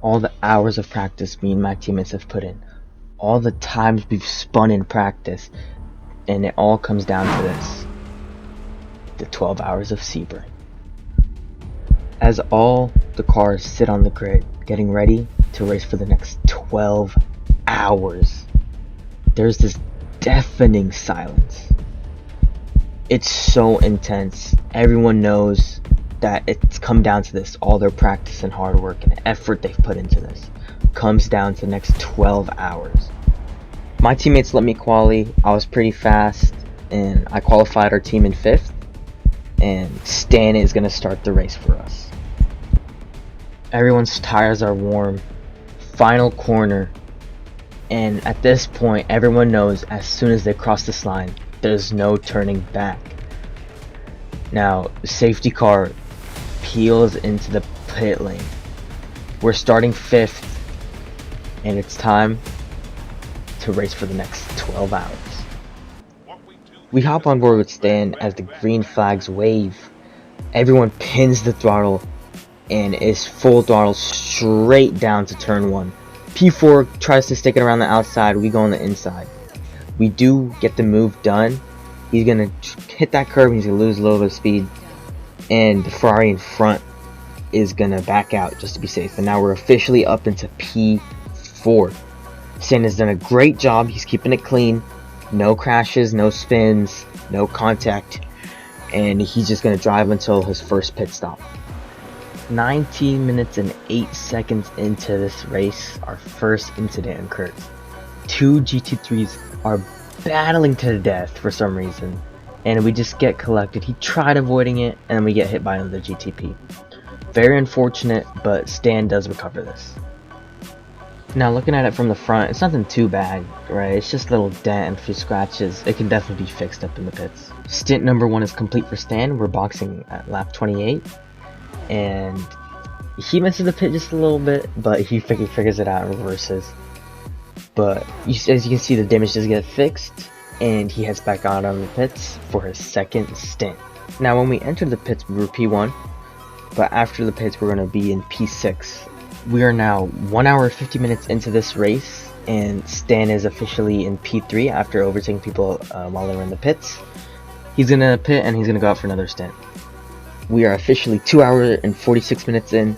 all the hours of practice me and my teammates have put in, all the times we've spun in practice, and it all comes down to this: the 12 hours of Sebring. As all the cars sit on the grid, getting ready to race for the next 12 hours, there's this deafening silence. It's so intense. Everyone knows that it's come down to this. All their practice and hard work and effort they've put into this comes down to the next 12 hours. My teammates let me quali. I was pretty fast, and I qualified our team in 5th. And Stan is going to start the race for us. Everyone's tires are warm. Final corner. And at this point, everyone knows as soon as they cross this line, there's no turning back. Now, the safety car peels into the pit lane. We're starting 5th, and it's time to race for the next 12 hours. We hop on board with Stan as the green flags wave. Everyone pins the throttle and is full throttle straight down to turn 1. P4 tries to stick it around the outside. We go on the inside. We do get the move done. He's gonna hit that curb and he's gonna lose a little bit of speed, and the Ferrari in front is gonna back out just to be safe. And now we're officially up into P4. Stan has done a great job. He's keeping it clean. No crashes, no spins, no contact, and he's just gonna drive until his first pit stop. 19 minutes and 8 seconds into this race, our first incident occurs. 2 GT3s are battling to the death for some reason, and we just get collected. He tried avoiding it, and we get hit by another GTP. Very unfortunate, but Stan does recover this. Now, looking at it from the front, it's nothing too bad, right? It's just a little dent and a few scratches. It can definitely be fixed up in the pits. Stint number 1 is complete for Stan. We're boxing at lap 28. And he misses the pit just a little bit, but he figures it out and reverses. But as you can see, the damage does get fixed, and he heads back out on the pits for his second stint. Now, when we entered the pits, we were P1, but after the pits, we're going to be in P6. We are now 1 hour 50 minutes into this race, and Stan is officially in P3 after overtaking people while they were in the pits. He's going to pit, and he's going to go out for another stint. We are officially 2 hours and 46 minutes in,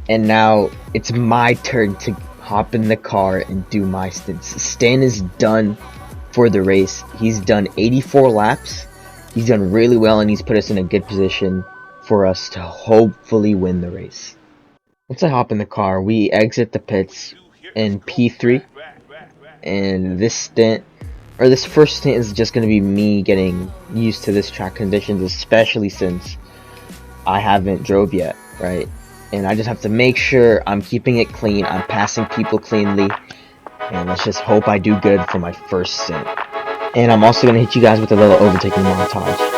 and now it's my turn to hop in the car and do my stints. Stan is done for the race. He's done 84 laps. He's done really well, and he's put us in a good position for us to hopefully win the race. Once I hop in the car, we exit the pits in P3, and this first stint is just going to be me getting used to this track conditions, especially since I haven't drove yet, right? And I just have to make sure I'm keeping it clean, I'm passing people cleanly, and let's just hope I do good for my first stint. And I'm also going to hit you guys with a little overtaking montage.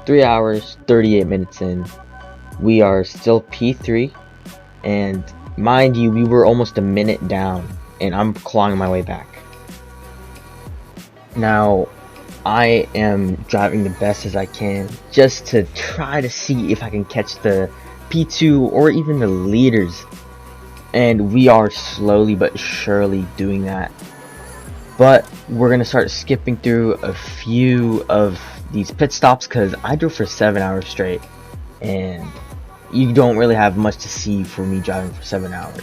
3 hours, 38 minutes in. We are still P3, and mind you, we were almost a minute down, and I'm clawing my way back. Now, I am driving the best as I can just to try to see if I can catch the P2 or even the leaders. And we are slowly but surely doing that. But we're going to start skipping through a few of these pit stops because I drove for 7 hours straight. And you don't really have much to see for me driving for 7 hours.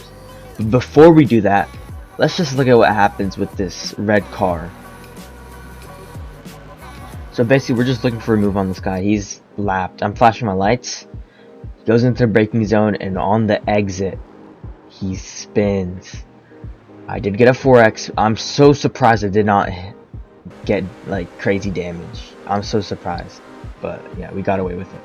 But before we do that, let's just look at what happens with this red car. So basically we're just looking for a move on this guy. He's lapped. I'm flashing my lights. He goes into the braking zone, and on the exit he spins. I did get a 4X. I'm so surprised I did not get like crazy damage. I'm so surprised. But yeah, we got away with it.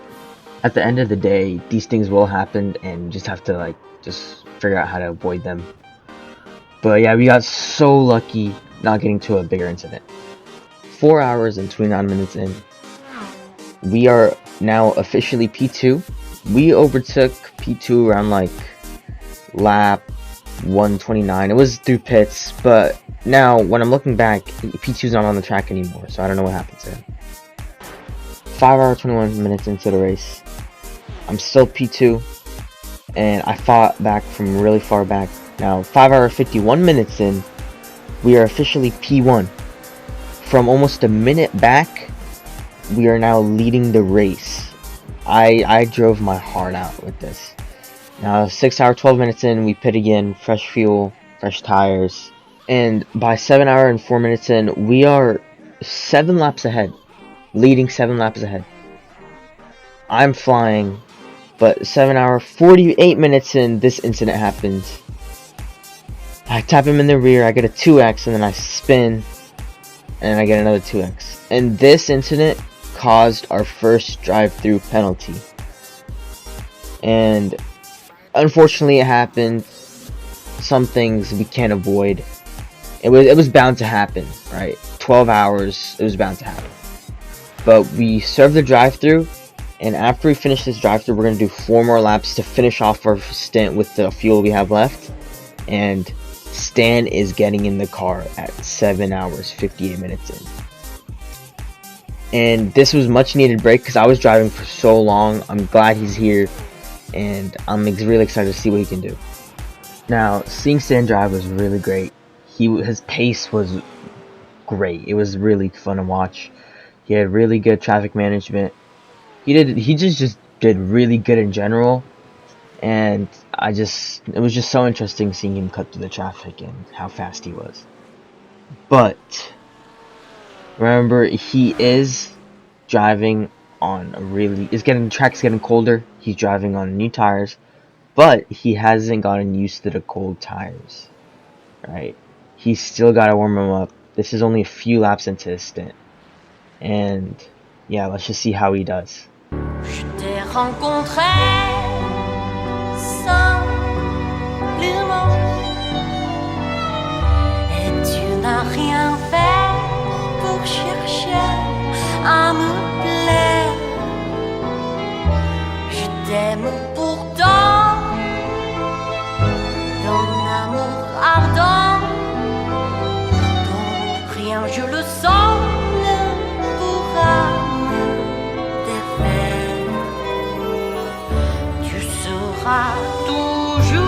At the end of the day, these things will happen, and you just have to like just figure out how to avoid them. But yeah, we got so lucky not getting to a bigger incident. 4 hours and 29 minutes in, we are now officially P2. We overtook P2 around like lap 129. It was through pits, but now when I'm looking back, P2's not on the track anymore, so I don't know what happened to him. 5 hours 21 minutes into the race, I'm still P2, and I fought back from really far back. Now 5 hours 51 minutes in, we are officially P1. From almost a minute back, we are now leading the race. I drove my heart out with this. Now 6 hours 12 minutes in, we pit again, fresh fuel, fresh tires, and by 7 hours and 4 minutes in, we are 7 laps ahead, leading 7 laps ahead. I'm flying, but 7 hours 48 minutes in, this incident happens. I tap him in the rear, I get a 2X, and then I spin, and I get another 2X. And this incident caused our first drive-through penalty. And unfortunately it happened. Some things we can't avoid. It was bound to happen, right? 12 hours, it was bound to happen. But we served the drive-through, and after we finish this drive-through, we're going to do 4 more laps to finish off our stint with the fuel we have left. And Stan is getting in the car at 7 hours 58 minutes in. And this was much needed break because I was driving for so long. I'm glad he's here, and I'm really excited to see what he can do. Now, seeing Stan drive was really great. His pace was great. It was really fun to watch. He had really good traffic management. He just did really good in general. And it was just so interesting seeing him cut through the traffic and how fast he was. But remember, he is driving on the track's getting colder. He's driving on new tires, but he hasn't gotten used to the cold tires, right? He's still got to warm them up. This is only a few laps into his stint, and yeah, let's just see how he does. Et tu n'as rien fait pour chercher à me plaire. Je t'aime pourtant d'un amour ardent, dont rien, je le sens, ne pourra me défaire. Tu seras toujours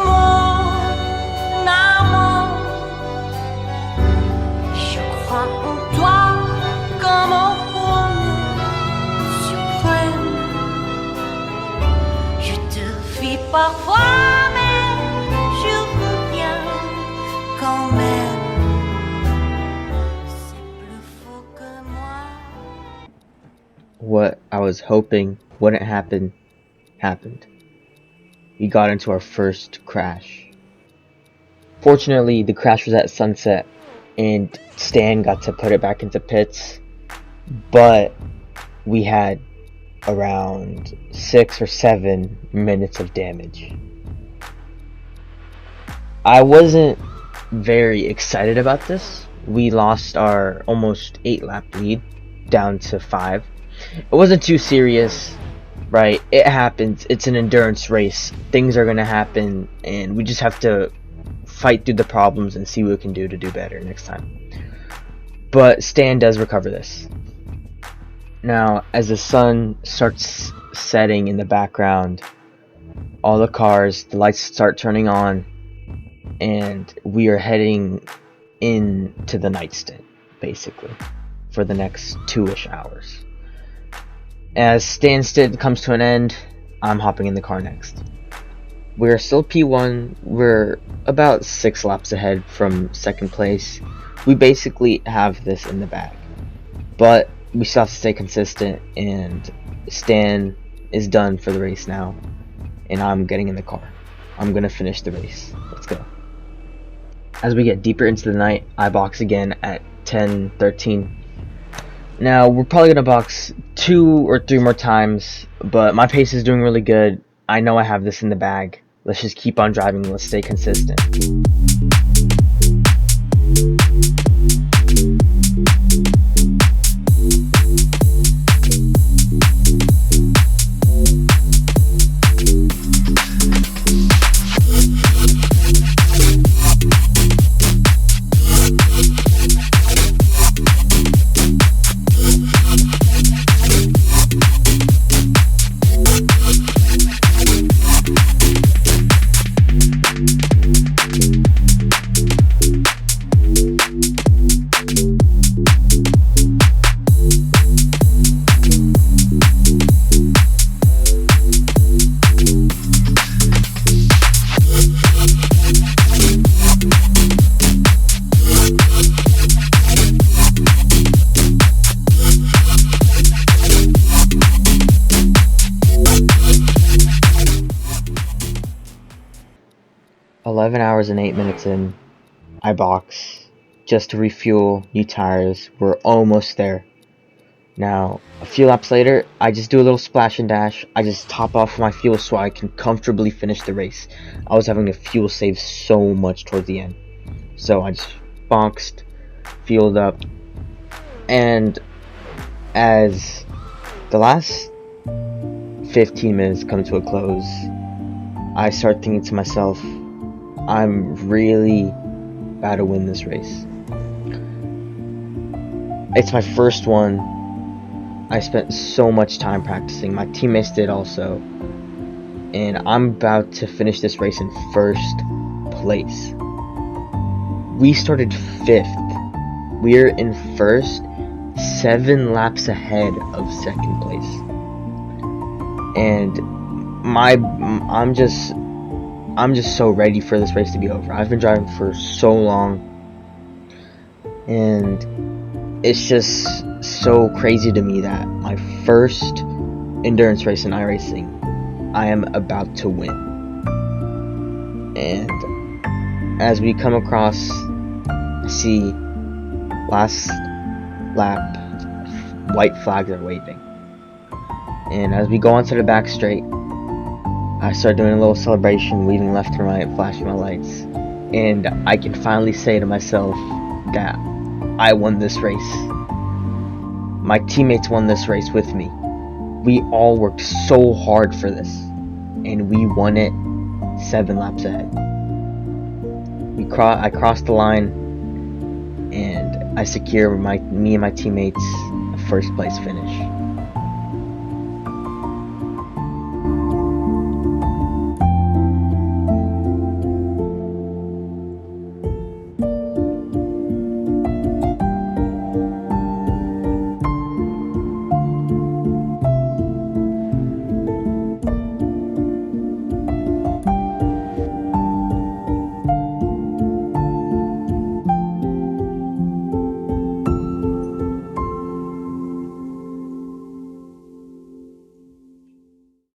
mon amant. Je crois en toi comme en bonheur suprême. Je te fuis parfois, mais je reviens quand même. C'est plus faux que moi. What I was hoping wouldn't happen happened. We got into our first crash. Fortunately, the crash was at sunset, and Stan got to put it back into pits, but we had around 6 or 7 minutes of damage. I wasn't very excited about this. We lost our almost 8 lap lead down to 5. It wasn't too serious, right? It happens. It's an endurance race. Things are gonna happen, and we just have to fight through the problems and see what we can do to do better next time. But Stan does recover this. Now, as the sun starts setting in the background, all the cars, the lights start turning on, and we are heading into the night stint, basically, for the next 2-ish hours. As Stan's stint comes to an end, I'm hopping in the car next. We're still P1, we're about 6 laps ahead from second place. We basically have this in the bag, but we still have to stay consistent, and Stan is done for the race now, and I'm getting in the car. I'm gonna finish the race. Let's go. As we get deeper into the night, I box again at 10:13. Now, we're probably gonna box 2 or 3 more times, but my pace is doing really good. I know I have this in the bag. Let's just keep on driving. Let's stay consistent. 11 hours and 8 minutes in, I box just to refuel, new tires. We're almost there. Now, a few laps later, I just do a little splash and dash. I just top off my fuel so I can comfortably finish the race. I was having to fuel save so much towards the end. So I just boxed, fueled up, and as the last 15 minutes come to a close, I start thinking to myself, I'm really about to win this race. It's my first one. I spent so much time practicing. My teammates did also. And I'm about to finish this race in first place. We started 5th. We're in first, 7 laps ahead of second place. And I'm just so ready for this race to be over. I've been driving for so long, and it's just so crazy to me that my first endurance race in iRacing, I am about to win. And as we come across, see last lap, white flags are waving. And as we go onto the back straight, I start doing a little celebration, weaving left and right, flashing my lights. And I can finally say to myself that I won this race. My teammates won this race with me. We all worked so hard for this, and we won it 7 laps ahead. I crossed the line, and I secure me and my teammates a first place finish.